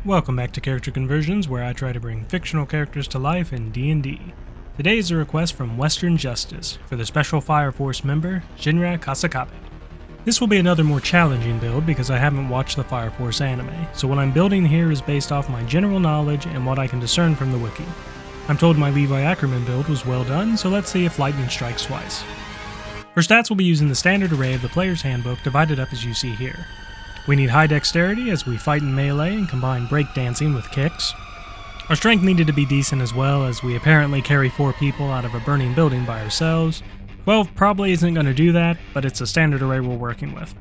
Welcome back to Character Conversions, where I try to bring fictional characters to life in D&D. Today is a request from Western Justice for the Special Fire Force member, Shinra Kusakabe. This will be another more challenging build because I haven't watched the Fire Force anime, so what I'm building here is based off my general knowledge and what I can discern from the wiki. I'm told my Levi Ackerman build was well done, so let's see if lightning strikes twice. For stats, we'll be using the standard array of the player's handbook divided up as you see here. We need high dexterity as we fight in melee and combine breakdancing with kicks. Our strength needed to be decent as well, as we apparently carry 4 people out of a burning building by ourselves. 12 probably isn't going to do that, but it's a standard array we're working with.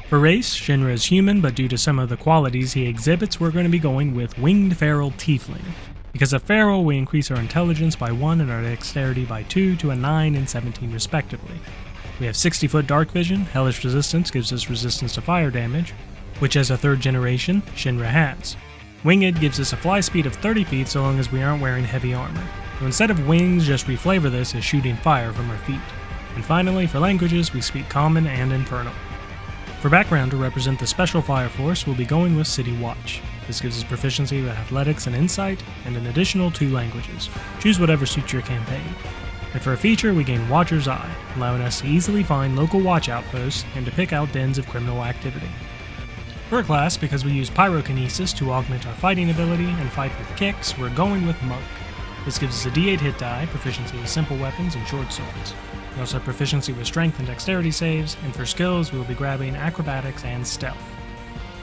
For race, Shinra is human, but due to some of the qualities he exhibits, we're going to be going with Winged Feral Tiefling. Because of Feral, we increase our intelligence by 1 and our dexterity by 2 to a 9 and 17 respectively. We have 60-foot dark vision. Hellish resistance gives us resistance to fire damage, which as a 3rd generation, Shinra has. Winged gives us a fly speed of 30 feet so long as we aren't wearing heavy armor. So instead of wings, just reflavor this as shooting fire from our feet. And finally, for languages, we speak Common and Infernal. For background, to represent the Special Fire Force, we'll be going with City Watch. This gives us proficiency with Athletics and Insight, and an additional 2 languages. Choose whatever suits your campaign. And for a feature, we gain Watcher's Eye, allowing us to easily find local watch outposts and to pick out dens of criminal activity. For a class, because we use Pyrokinesis to augment our fighting ability and fight with kicks, we're going with Monk. This gives us a D8 hit die, proficiency with simple weapons and short swords. We also have proficiency with strength and dexterity saves, and for skills, we will be grabbing Acrobatics and Stealth.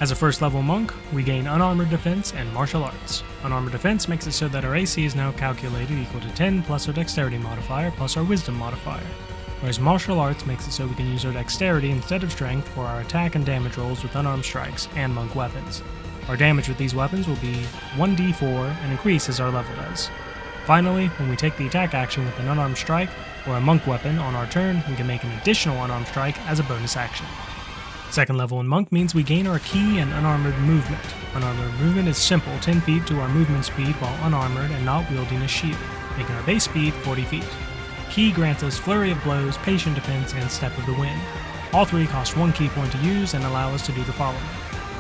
As a first level monk, we gain Unarmored Defense and Martial Arts. Unarmored Defense makes it so that our AC is now calculated equal to 10 plus our Dexterity modifier plus our Wisdom modifier, whereas Martial Arts makes it so we can use our Dexterity instead of Strength for our attack and damage rolls with unarmed strikes and monk weapons. Our damage with these weapons will be 1d4 and increase as our level does. Finally, when we take the attack action with an unarmed strike or a monk weapon on our turn, we can make an additional unarmed strike as a bonus action. Second level in Monk means we gain our Ki and Unarmored Movement. Unarmored Movement is simple, 10 feet to our movement speed while unarmored and not wielding a shield, making our base speed 40 feet. Ki grants us Flurry of Blows, Patient Defense, and Step of the Wind. All 3 cost 1 Ki point to use and allow us to do the following.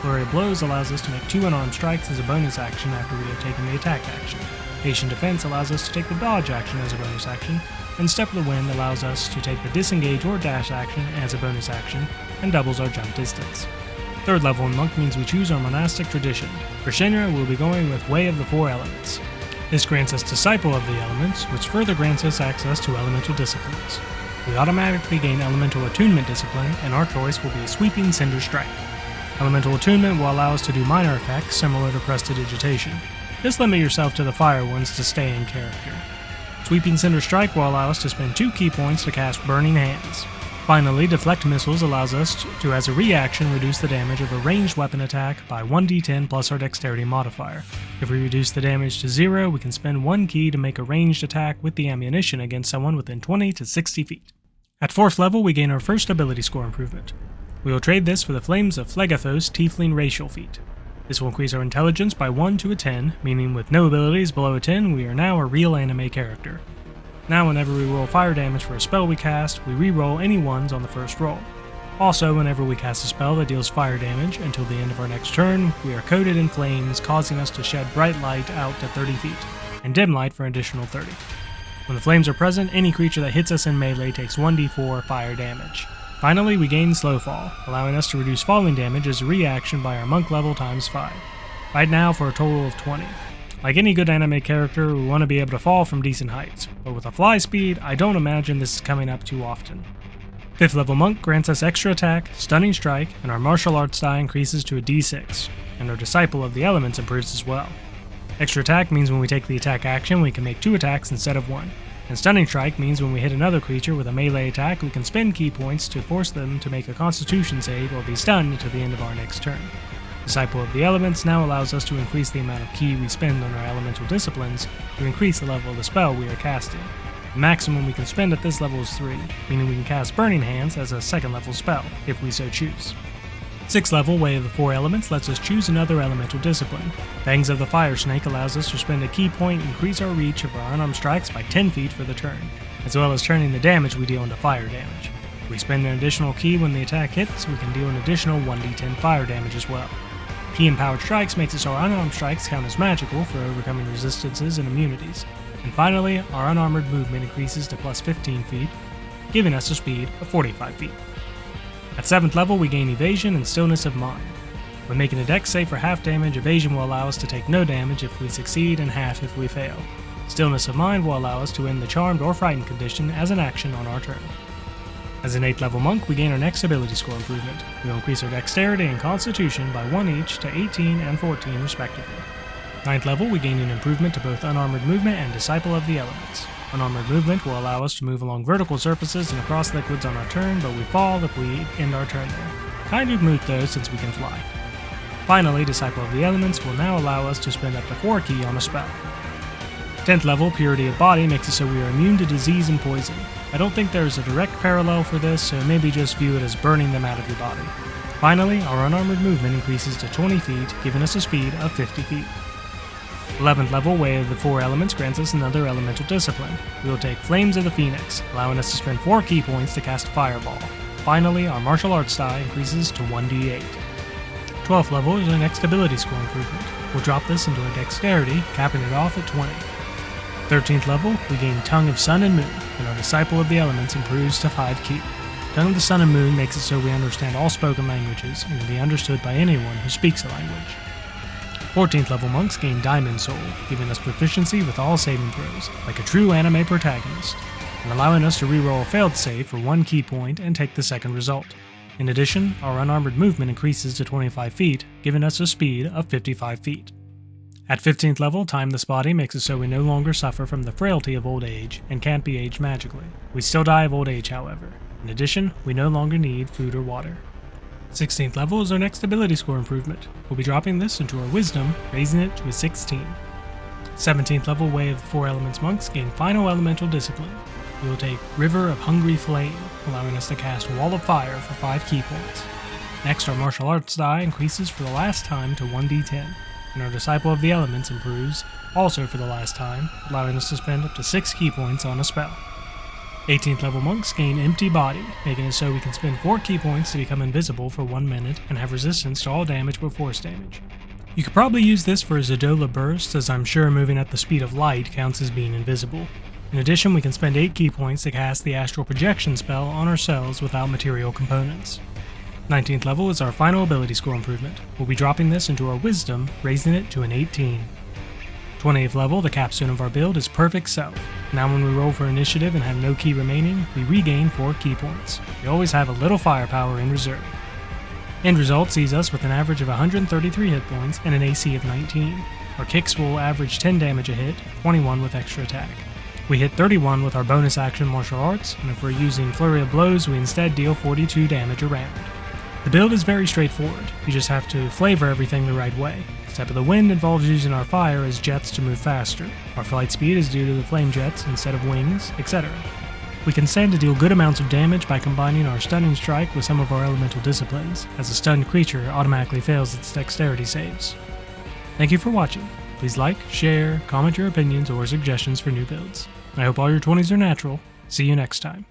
Flurry of Blows allows us to make 2 unarmed strikes as a bonus action after we have taken the attack action. Patient Defense allows us to take the dodge action as a bonus action, and Step of the Wind allows us to take the disengage or dash action as a bonus action, and doubles our jump distance. Third level in Monk means we choose our monastic tradition. For Shinra, we'll be going with Way of the 4 Elements. This grants us Disciple of the Elements, which further grants us access to elemental disciplines. We automatically gain Elemental Attunement Discipline, and our choice will be Sweeping Cinder Strike. Elemental Attunement will allow us to do minor effects similar to Prestidigitation. Just limit yourself to the fire ones to stay in character. Sweeping Cinder Strike will allow us to spend 2 Ki points to cast Burning Hands. Finally, Deflect Missiles allows us to, as a reaction, reduce the damage of a ranged weapon attack by 1d10 plus our Dexterity modifier. If we reduce the damage to 0, we can spend 1 Ki to make a ranged attack with the ammunition against someone within 20 to 60 feet. At 4th level, we gain our first ability score improvement. We will trade this for the Flames of Phlegathos Tiefling Racial Feat. This will increase our intelligence by 1 to a 10, meaning with no abilities below a 10, we are now a real anime character. Now whenever we roll fire damage for a spell we cast, we re-roll any ones on the first roll. Also, whenever we cast a spell that deals fire damage until the end of our next turn, we are coated in flames, causing us to shed bright light out to 30 feet, and dim light for an additional 30. When the flames are present, any creature that hits us in melee takes 1d4 fire damage. Finally, we gain Slow Fall, allowing us to reduce falling damage as a reaction by our monk level times 5. Right now for a total of 20. Like any good anime character, we want to be able to fall from decent heights, but with a fly speed, I don't imagine this is coming up too often. 5th level Monk grants us extra attack, stunning strike, and our martial arts die increases to a d6, and our Disciple of the Elements improves as well. Extra attack means when we take the attack action, we can make 2 attacks instead of 1, and stunning strike means when we hit another creature with a melee attack, we can spend Ki points to force them to make a Constitution save or be stunned until the end of our next turn. Disciple of the Elements now allows us to increase the amount of Ki we spend on our elemental disciplines to increase the level of the spell we are casting. The maximum we can spend at this level is 3, meaning we can cast Burning Hands as a 2nd level spell, if we so choose. 6th level Way of the 4 Elements lets us choose another elemental discipline. Fangs of the Fire Snake allows us to spend a Ki point and increase our reach of our unarmed strikes by 10 feet for the turn, as well as turning the damage we deal into fire damage. If we spend an additional Ki when the attack hits, we can deal an additional 1d10 fire damage as well. Key Empowered Strikes makes it so our unarmed strikes count as magical for overcoming resistances and immunities. And finally, our unarmored movement increases to plus 15 feet, giving us a speed of 45 feet. At 7th level, we gain Evasion and Stillness of Mind. When making a dex save for half damage, Evasion will allow us to take no damage if we succeed and half if we fail. Stillness of Mind will allow us to end the Charmed or Frightened condition as an action on our turn. As an 8th level monk, we gain our next ability score improvement. We will increase our Dexterity and Constitution by 1 each to 18 and 14 respectively. 9th level, we gain an improvement to both Unarmored Movement and Disciple of the Elements. Unarmored Movement will allow us to move along vertical surfaces and across liquids on our turn, but we fall if we end our turn there. Kind of moot though, since we can fly. Finally, Disciple of the Elements will now allow us to spend up to 4 ki on a spell. 10th level, Purity of Body makes it so we are immune to disease and poison. I don't think there is a direct parallel for this, so maybe just view it as burning them out of your body. Finally, our unarmored movement increases to 20 feet, giving us a speed of 50 feet. 11th level, Way of the Four Elements grants us another elemental discipline. We will take Flames of the Phoenix, allowing us to spend 4 ki points to cast Fireball. Finally, our martial arts die increases to 1d8. 12th level is our next ability score improvement. We'll drop this into a Dexterity, capping it off at 20. 13th level, we gain Tongue of Sun and Moon, and our Disciple of the Elements improves to 5 ki. Tongue of the Sun and Moon makes it so we understand all spoken languages and can be understood by anyone who speaks a language. 14th level monks gain Diamond Soul, giving us proficiency with all saving throws, like a true anime protagonist, and allowing us to reroll a failed save for 1 ki point and take the second result. In addition, our unarmored movement increases to 25 feet, giving us a speed of 55 feet. At 15th level, Time the Spotty makes it so we no longer suffer from the frailty of old age and can't be aged magically. We still die of old age, however. In addition, we no longer need food or water. 16th level is our next ability score improvement. We'll be dropping this into our Wisdom, raising it to a 16. 17th level, Way of the Four Elements monks gain Final Elemental Discipline. We will take River of Hungry Flame, allowing us to cast Wall of Fire for 5 ki points. Next, our martial arts die increases for the last time to 1d10. And our Disciple of the Elements improves, also for the last time, allowing us to spend up to 6 ki points on a spell. 18th level monks gain Empty Body, making it so we can spend 4 ki points to become invisible for 1 minute and have resistance to all damage but force damage. You could probably use this for a Zadola Burst, as I'm sure moving at the speed of light counts as being invisible. In addition, we can spend 8 ki points to cast the Astral Projection spell on ourselves without material components. 19th level is our final ability score improvement. We'll be dropping this into our Wisdom, raising it to an 18. 20th level, the capstone of our build is Perfect Self. Now when we roll for initiative and have no ki remaining, we regain 4 ki points. We always have a little firepower in reserve. End result sees us with an average of 133 hit points and an AC of 19. Our kicks will average 10 damage a hit, 21 with extra attack. We hit 31 with our bonus action martial arts, and if we're using Flurry of Blows, we instead deal 42 damage a round. The build is very straightforward. You just have to flavor everything the right way. Step of the Wind involves using our fire as jets to move faster. Our flight speed is due to the flame jets instead of wings, etc. We can stand to deal good amounts of damage by combining our Stunning Strike with some of our elemental disciplines, as a stunned creature automatically fails its dexterity saves. Thank you for watching. Please like, share, comment your opinions or suggestions for new builds. I hope all your 20s are natural. See you next time.